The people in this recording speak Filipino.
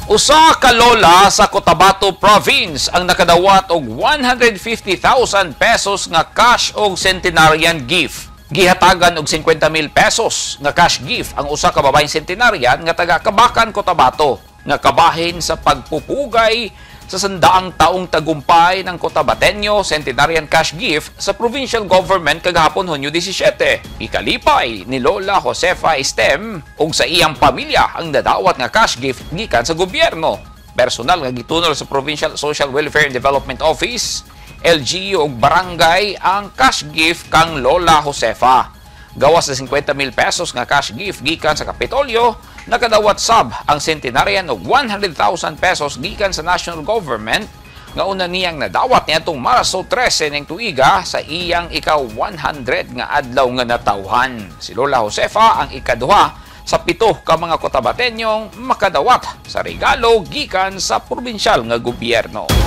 Usa ka lola sa Cotabato Province ang nakadawat og 150,000 pesos nga cash og centenarian gift. Gihatagan og 50,000 pesos nga cash gift ang usa ka babaeng centenarian nga taga Kabakan, Cotabato nga kabahin sa pagpupugay sa 100 taong tagumpay ng Cotabateño Centenarian Cash Gift sa provincial government kagahapon Hunyo 17. Ikalipay ni Lola Josefa Estem ug sa iyang pamilya ang nadawat nga cash gift gikan sa gobyerno. Personal nga gitunol sa Provincial Social Welfare and Development Office, LGU ug barangay ang cash gift kang Lola Josefa. Gawas sa 50,000 pesos nga cash gift gikan sa Kapitolyo, nakadawat sab ang centenarian og 100,000 pesos gikan sa national government nga una niyang nadawat niadtong Marso 13 ning tuiga sa iyang ika-100 nga adlaw nga natawhan. Si Lola Josefa ang ikaduha sa 7 ka mga Cotabateñong makadawat sa regalo gikan sa probinsyal nga gobyerno.